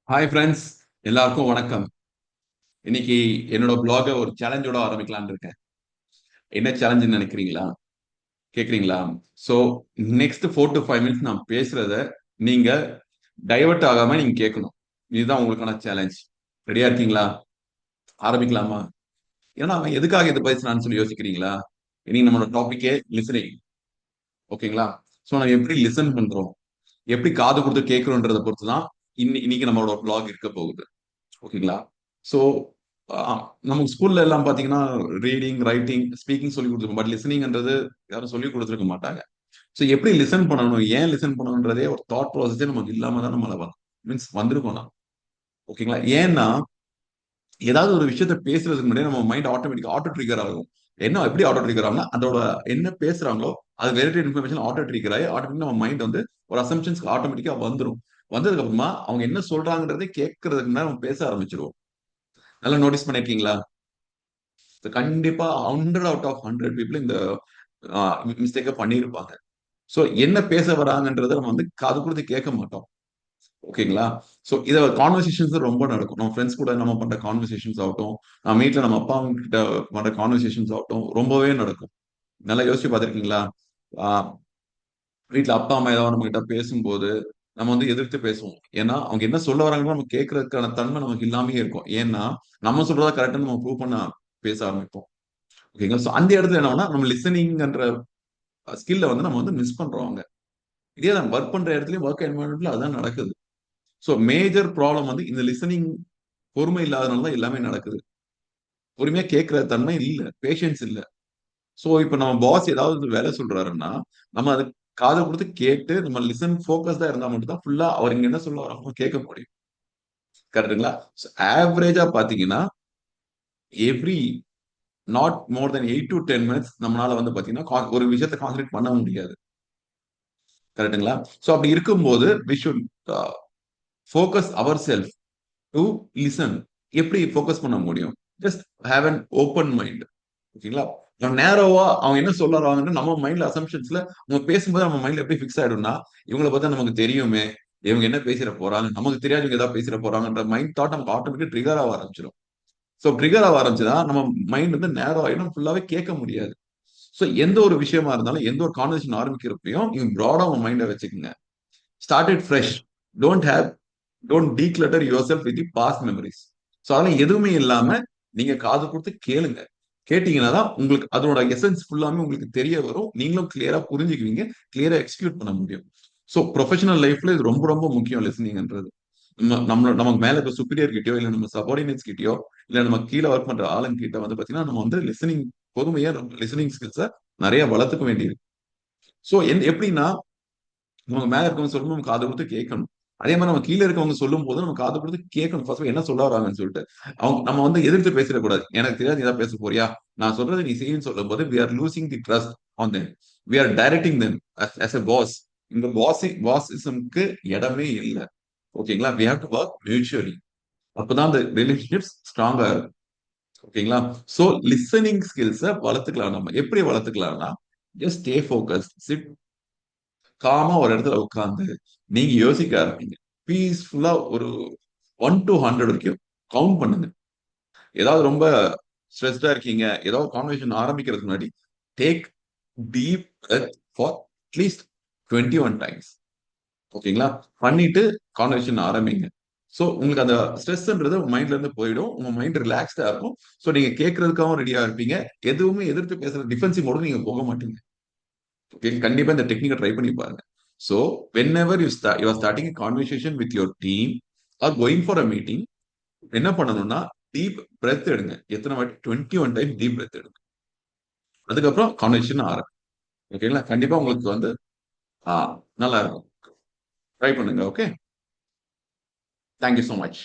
Hi friends, எல்லாருக்கும் வணக்கம். இன்னைக்கு என்னோட பிளாக ஒரு சேலஞ்சோட ஆரம்பிக்கலாம்னு இருக்கேன். என்ன சேலஞ்சுன்னு நினைக்கிறீங்களா? கேக்குறீங்களா? ஸோ நெக்ஸ்ட் 4 to 5 மினிட்ஸ் நான் பேசுறத நீங்க டைவர்ட் ஆகாம நீங்க கேட்கணும். இதுதான் உங்களுக்கான சேலஞ்ச். ரெடியா இருக்கீங்களா? ஆரம்பிக்கலாமா? ஏன்னா அவன் எதுக்காக இது பேசுறான்னு சொல்லி யோசிக்கிறீங்களா? இன்னைக்கு நம்மளோட டாபிக்கே லிசனிங். ஓகேங்களா? ஸோ நம்ம எப்படி லிசன் பண்றோம், எப்படி காது கொடுத்து கேட்கிறோன்றத பொறுத்து தான் இன்னைக்கு நம்மளோட பிளாக் இருக்க போகுது. ஓகேங்களா? ஸோ நமக்கு ஸ்கூல்ல எல்லாம் பாத்தீங்கன்னா ரீடிங், ரைட்டிங், ஸ்பீக்கிங் சொல்லி கொடுத்துருக்கோம். பட் லிசனிங்ன்றது யாரும் சொல்லி கொடுத்துருக்க மாட்டாங்க. ஸோ எப்படி லிசன் பண்ணணும், ஏன் லிசன் பண்ணணுன்றதே ஒரு தாட் ப்ராசஸே நமக்கு இல்லாம தான் நம்மள மீன்ஸ் வந்திருக்கோம் நான். ஓகேங்களா? ஏன்னா ஏதாவது ஒரு விஷயத்த பேசுறதுக்கு முன்னாடி நம்ம மைண்ட் ஆட்டோமேட்டிக் ஆட்டோ ட்ரிகர் ஆகும். என்ன எப்படி ஆட்டோ ட்ரிகர் ஆகும்னா அதோட என்ன பேசுறாங்களோ அது ரிலேட்டட் இன்ஃபர்மேஷன் ஆட்டோ ட்ரிகர் ஆகி ஆட்டோமேட்டிக் நம்ம மைண்ட் வந்து ஒரு அசம்ஷன்ஸ்க்கு ஆட்டோமேட்டிக்கா வந்துடும். வந்ததுக்கு அப்புறமா அவங்க என்ன சொல்றாங்கன்றதே கேட்கறதுக்கு முன்னாடி நம்ம பேச ஆரம்பிச்சிருவோம். நல்லா நோட்டீஸ் பண்ணிருக்கீங்களா? கண்டிப்பா 100 out of 100 people இந்த மிஸ்டேக்க பண்ணியிருப்பாங்க. சோ என்ன பேச வராங்கன்றத நம்ம வந்து காது கொடுத்து கேட்க மாட்டோம். ஓகேங்களா? சோ இத கான்வர்சேஷன்ஸ் ரொம்ப நடக்கும். நம்ம ஃப்ரெண்ட்ஸ் கூட நம்ம பண்ற கான்வர்சேஷன்ஸ் ஆகட்டும், நம்ம வீட்ல நம்ம அப்பா அம்மா கிட்ட பண்ற கான்வர்சேஷன்ஸ் ஆகட்டும், ரொம்பவே நடக்கும். நல்லா யோசிச்சு பார்த்திருக்கீங்களா? ஆ வீட்ல அப்பா அம்மா ஏதாவது நம்ம கிட்ட பேசும்போது நம்ம வந்து எதிர்த்து பேசுவோம். ஏன்னா அவங்க என்ன சொல்ல வராங்களோ நம்ம கேட்கறதுக்கான தன்மை நமக்கு இல்லாமயே இருக்கும். ஏன்னா நம்ம சொல்றதா கரெக்ட்ன்னு நம்ம ப்ரூவ் பண்ண பேச ஆரம்பிப்போம். ஓகேங்களா? சோ அந்த இடத்துல என்ன ஆகும்னா நம்ம லிசனிங்ன்ற ஸ்கில்ல வந்து நம்ம வந்து மிஸ் பண்றோம் அங்க. இதே தான் ஒர்க் பண்ற இடத்துலயும் ஒர்க் என்வாயன்மெண்ட்ல அதான் நடக்குது. சோ மேஜர் ப்ராப்ளம் வந்து இந்த லிசனிங் பொறுமை இல்லாதனால தான் எல்லாமே நடக்குது. பொறுமையா கேட்கிற தன்மை இல்ல. பேஷன்ஸ் இல்ல. சோ இப்ப நம்ம பாஸ் ஏதாவது வேலை சொல்றாருன்னா, நம்ம அதுக்கு காது குடுத்து கேட்டு நம்ம லிசன் ஃபோக்கஸ்டா இருந்தா மட்டும் தான் ஃபுல்லா அவர் இங்க என்ன சொல்ல வராங்களோ கேட்க முடியும். கரெக்ட்டுங்களா? ஆவரேஜா பார்த்தீங்கன்னா, every not more then 8 to 10 minutes நம்மளால வந்து பார்த்தீங்கன்னா, ஒரு விஷயத்த கான்சன்ட்ரேட் பண்ண முடியாது. கரெக்ட்டுங்களா? சோ அப்படி இருக்கும்போது we should a focus our self to listen. எப்படி ஃபோக்கஸ் பண்ண முடியும்? Just have an open mind. ஓகேங்களா? நம்ம நேரோவா அவங்க என்ன சொல்ல வராங்கன்னு நம்ம மைண்ட்ல அசம்ப்ஷன்ஸ்ல அவங்க பேசும்போது நம்ம மைண்ட்ல எப்படி ஃபிக்ஸ் ஆயிடும்னா, இவங்கள பார்த்தா நமக்கு தெரியுமே, இவங்க என்ன பேசிற போறாங்க, நமக்கு தெரியாது இவங்க ஏதாவது பேசிற போறாங்கன்ற மைண்ட் தாட் நமக்கு ஆட்டோமேட்டிக்கா ட்ரிகர் ஆக ஆரம்பிச்சிடும். சோ ட்ரிகர் ஆக ஆரம்பிச்சுன்னா நம்ம மைண்ட் வந்து நேரோ ஆயிடும், ஃபுல்லாவே கேட்க முடியாது. சோ எந்த ஒரு விஷயமா இருந்தாலும், எந்த ஒரு கான்வர்சேஷன் ஆரம்பிக்கிறப்பயும் நீங்க ப்ராடா உங்க மைண்ட வச்சுக்கங்க. Start it fresh. Don't have don't declutter your self with the past memories. So அதெல்லாம் எதுவுமே இல்லாம நீங்க காது கொடுத்து கேளுங்க. கேட்டீங்கன்னா தான் உங்களுக்கு அதோட எசன்ஸ் ஃபுல்லாமே உங்களுக்கு தெரிய வரும். நீங்களும் கிளியரா புரிஞ்சுக்குவீங்க. கிளியரா எக்ஸிக்யூட் பண்ண முடியும். ஸோ ப்ரொஃபஷனல் லைஃப்ல இது ரொம்ப ரொம்ப முக்கியம் லிசனிங்ன்றது. நமக்கு மேல இருக்க சுப்பீரியர் கிட்டயோ, இல்ல நம்ம சபார்டினேட்ஸ் கிட்டயோ, இல்ல நம்ம கீழ ஒர்க் பண்ற ஆளுங்க கிட்ட வந்து பாத்தீங்கன்னா, நம்ம வந்து பொறுமையா லிசனிங் ஸ்கில்ஸ நெறைய வளர்த்துக்க வேண்டியிருக்கு. ஸோ எப்படின்னா நமக்கு மேல இருக்கவங்க சொல்லும்போது நம்ம காது கொடுத்து கேட்கணும். அதே மாரி நம்ம கீழ இருக்கவங்க சொல்லும்போது நம்ம காது கொடுத்து கேட்கணும். ஃபர்ஸ்ட் என்ன சொல்ல வராங்கன்னு சொல்லிட்டு. நம்ம வந்து எதிர்த்து பேசிறக்கூடாது. எனக்கு தெரியாது நீ ஏதாவது பேச போறியா? நான் சொல்றத நீ செய்ன்னு சொல்லும்போது we are losing the trust on them. We are directing them as a boss. இந்த பாஸிசம்க்கு இடமே இல்ல. ஓகேங்களா? We have to work mutually. அப்பதான் அந்த ரிலேஷன்ஷிப்ஸ் ஸ்ட்ராங்கா இருக்கும். ஓகேங்களா? சோ லிசனிங் ஸ்கில்ஸ வளர்த்துக்கலாம் நம்ம. எப்படி வளர்த்துக்கலாம்னா, ஜஸ்ட் ஸ்டே ஃபோகஸ்ட். காமா ஒரு இடத்துல உட்கார்ந்து நீங்க யோசிக்க ஆரம்பிங்க. பீஸ்ஃபுல்லா ஒரு 1 to 100 வரைக்கும் கவுண்ட் பண்ணுங்க. ஏதாவது ரொம்ப ஸ்ட்ரெஸ்டா இருக்கீங்க, ஏதாவது கான்வர்சேஷன் ஆரம்பிக்கிறதுக்கு முன்னாடி take deep breadth for at least 21 times. ஓகேங்களா? பண்ணிட்டு கான்வர்சேஷன் ஆரம்பிங்க. சோ உங்களுக்கு அந்த ஸ்ட்ரெஸ்ன்றது உங்க மைண்ட்ல இருந்து போயிடும். உங்க மைண்ட் ரிலாக்ஸ்டா இருக்கும். சோ நீங்க கேட்கறதுக்காகவும் ரெடியா இருப்பீங்க. எதுவுமே எதிர்த்து பேசுற டிஃபென்சிவ் மோடுக்கு நீங்க போக மாட்டீங்க. ஓகே, கண்டிப்பா இந்த டெக்னிக்க ட்ரை பண்ணி பாருங்க. So whenever you are starting a conversation with your team are going for a meeting, என்ன பண்ணணும்னா டீப் பிரெத் எடுங்க. எத்தனை வாட்டி? 21 டைம் டீப் பிரெத் எடுங்க. அதுக்கப்புறம் கான்வர்சேஷன் ஆரம்பிங்க. ஓகேங்களா? கண்டிப்பா உங்களுக்கு வந்து ஆ நல்லா இருக்கும். ட்ரை பண்ணுங்க. Okay. Thank you so much.